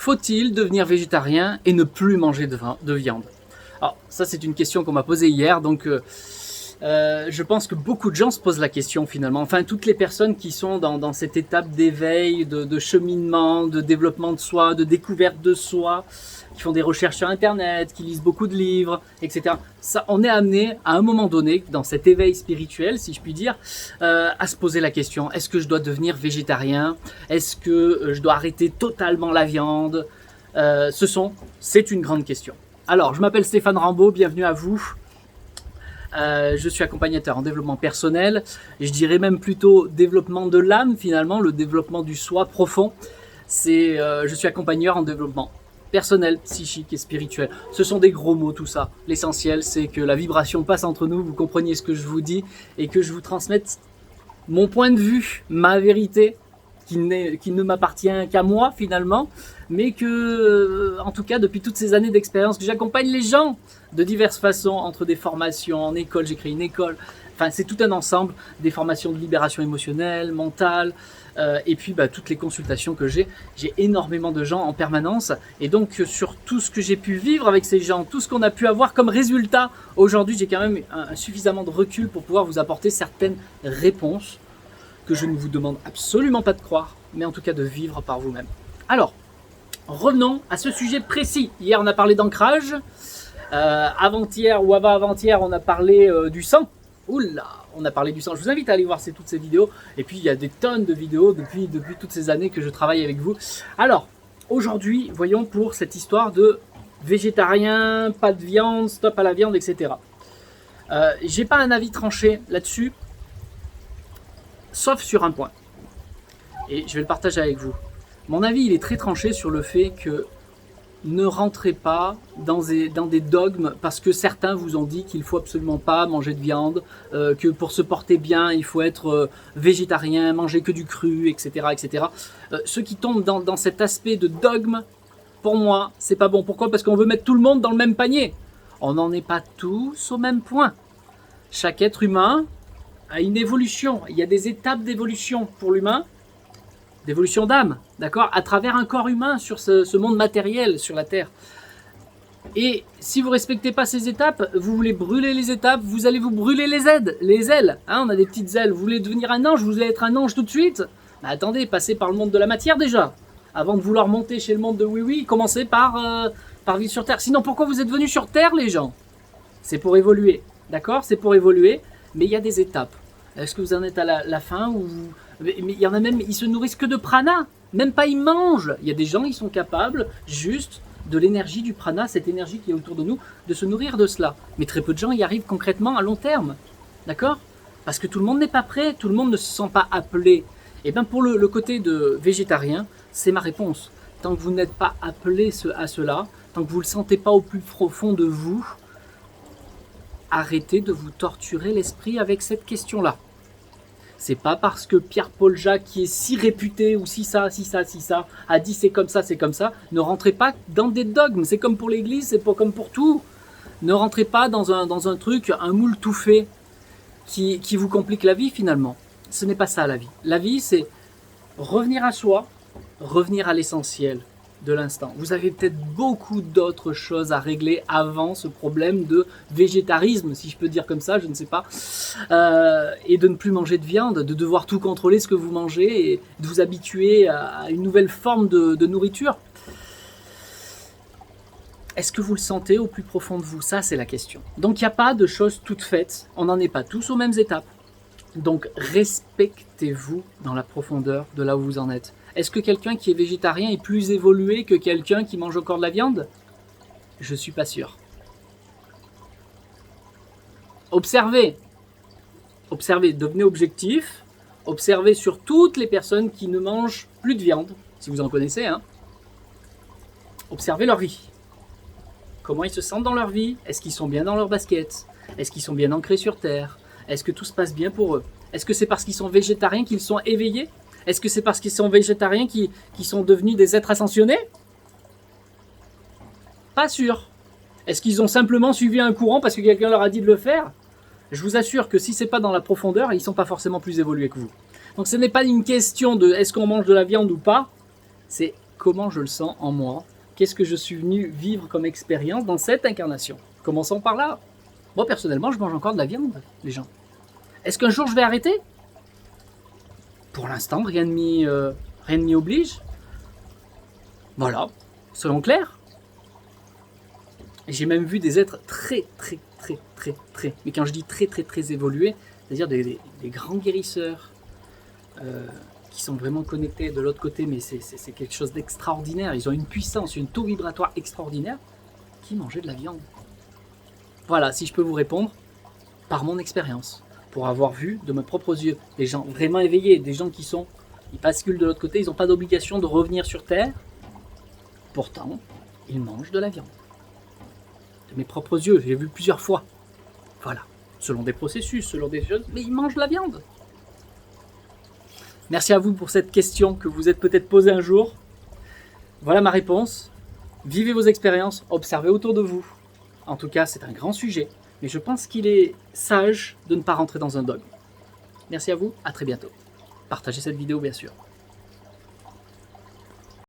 Faut-il devenir végétarien et ne plus manger de viande? Alors ça c'est une question qu'on m'a posée hier, donc je pense que beaucoup de gens se posent la question finalement. Enfin, toutes les personnes qui sont dans cette étape d'éveil, de cheminement, de développement de soi, de découverte de soi, qui font des recherches sur Internet, qui lisent beaucoup de livres, etc. Ça, on est amené à un moment donné, dans cet éveil spirituel, si je puis dire, à se poser la question, est-ce que je dois devenir végétarien? Est-ce que je dois arrêter totalement la viande? C'est une grande question. Alors, je m'appelle Stéphane Rambaud, bienvenue à vous. Je suis accompagnateur en développement personnel, et je dirais même plutôt développement de l'âme finalement, le développement du soi profond. Je suis accompagneur en développement personnel, psychique et spirituel. Ce sont des gros mots tout ça. L'essentiel c'est que la vibration passe entre nous, vous compreniez ce que je vous dis et que je vous transmette mon point de vue, ma vérité, qui ne m'appartient qu'à moi finalement, mais que, en tout cas, depuis toutes ces années d'expérience, que j'accompagne les gens de diverses façons, entre des formations en école, j'ai créé une école, enfin c'est tout un ensemble, des formations de libération émotionnelle, mentale, et puis toutes les consultations que j'ai énormément de gens en permanence, et donc sur tout ce que j'ai pu vivre avec ces gens, tout ce qu'on a pu avoir comme résultat, aujourd'hui j'ai quand même suffisamment de recul pour pouvoir vous apporter certaines réponses, que je ne vous demande absolument pas de croire, mais en tout cas de vivre par vous-même. Alors, revenons à ce sujet précis. Hier, on a parlé d'ancrage. Avant-hier ou avant-avant-hier, on a parlé du sang. Oula, on a parlé du sang. Je vous invite à aller voir toutes ces vidéos. Et puis, il y a des tonnes de vidéos depuis toutes ces années que je travaille avec vous. Alors, aujourd'hui, voyons pour cette histoire de végétarien, pas de viande, stop à la viande, etc. J'ai pas un avis tranché là-dessus, sauf sur un point. Et je vais le partager avec vous. Mon avis, il est très tranché sur le fait que ne rentrez pas dans des dogmes parce que certains vous ont dit qu'il ne faut absolument pas manger de viande, que pour se porter bien, il faut être végétarien, manger que du cru, etc. etc. Ceux qui tombent dans cet aspect de dogme, pour moi, c'est pas bon. Pourquoi? Parce qu'on veut mettre tout le monde dans le même panier. On n'en est pas tous au même point. Chaque être humain a une évolution. Il y a des étapes d'évolution pour l'humain, d'évolution d'âme, d'accord, à travers un corps humain sur ce monde matériel, sur la Terre. Et si vous ne respectez pas ces étapes, vous voulez brûler les étapes, vous allez vous brûler les ailes. Hein, on a des petites ailes, vous voulez devenir un ange, vous voulez être un ange tout de suite. Mais attendez, passez par le monde de la matière déjà. Avant de vouloir monter chez le monde de oui-oui, commencez par vivre sur Terre. Sinon, pourquoi vous êtes venus sur Terre, les gens? C'est pour évoluer, d'accord? C'est pour évoluer, mais il y a des étapes. Est-ce que vous en êtes à la fin ou mais il y en a même, ils se nourrissent que de prana, même pas ils mangent. Il y a des gens, ils sont capables juste de l'énergie du prana, cette énergie qui est autour de nous, de se nourrir de cela. Mais très peu de gens y arrivent concrètement à long terme, d'accord? Parce que tout le monde n'est pas prêt, tout le monde ne se sent pas appelé. Et bien pour le côté de végétarien, c'est ma réponse. Tant que vous n'êtes pas appelé à cela, tant que vous ne le sentez pas au plus profond de vous, arrêtez de vous torturer l'esprit avec cette question-là. C'est pas parce que Pierre-Paul Jacques, qui est si réputé, ou si ça, a dit c'est comme ça, ne rentrez pas dans des dogmes. C'est comme pour l'église, c'est comme pour tout. Ne rentrez pas dans un truc, un moule tout fait, qui vous complique la vie finalement. Ce n'est pas ça la vie. La vie, c'est revenir à soi, revenir à l'essentiel de l'instant. Vous avez peut-être beaucoup d'autres choses à régler avant ce problème de végétarisme, si je peux dire comme ça, je ne sais pas, et de ne plus manger de viande, de devoir tout contrôler ce que vous mangez et de vous habituer à une nouvelle forme de nourriture. Est-ce que vous le sentez au plus profond de vous? Ça, c'est la question. Donc, il n'y a pas de choses toutes faites. On n'en est pas tous aux mêmes étapes. Donc, respectez-vous dans la profondeur de là où vous en êtes. Est-ce que quelqu'un qui est végétarien est plus évolué que quelqu'un qui mange encore de la viande? Je ne suis pas sûr. Observez. Observez, devenez objectif. Observez sur toutes les personnes qui ne mangent plus de viande, si vous en connaissez. Hein. Observez leur vie. Comment ils se sentent dans leur vie? Est-ce qu'ils sont bien dans leur basket? Est-ce qu'ils sont bien ancrés sur Terre? Est-ce que tout se passe bien pour eux? Est-ce que c'est parce qu'ils sont végétariens qu'ils sont éveillés? Est-ce que c'est parce qu'ils sont végétariens qui sont devenus des êtres ascensionnés? Pas sûr. Est-ce qu'ils ont simplement suivi un courant parce que quelqu'un leur a dit de le faire? Je vous assure que si c'est pas dans la profondeur, ils ne sont pas forcément plus évolués que vous. Donc ce n'est pas une question de est-ce qu'on mange de la viande ou pas, c'est comment je le sens en moi. Qu'est-ce que je suis venu vivre comme expérience dans cette incarnation? Commençons par là. Moi, personnellement, je mange encore de la viande, les gens. Est-ce qu'un jour, je vais arrêter? Pour l'instant, rien ne m'y oblige. Voilà, selon Claire. J'ai même vu des êtres très, mais quand je dis très évolués, c'est-à-dire des grands guérisseurs qui sont vraiment connectés de l'autre côté, mais c'est quelque chose d'extraordinaire. Ils ont une puissance, une taux vibratoire extraordinaire, qui mangeaient de la viande. Voilà, si je peux vous répondre, par mon expérience, pour avoir vu de mes propres yeux des gens vraiment éveillés, des gens ils basculent de l'autre côté, ils n'ont pas d'obligation de revenir sur Terre, pourtant, ils mangent de la viande. De mes propres yeux, j'ai vu plusieurs fois. Voilà, selon des processus, selon des choses, mais ils mangent de la viande. Merci à vous pour cette question que vous êtes peut-être posée un jour. Voilà ma réponse. Vivez vos expériences, observez autour de vous. En tout cas, c'est un grand sujet, mais je pense qu'il est sage de ne pas rentrer dans un dogme. Merci à vous, à très bientôt. Partagez cette vidéo bien sûr.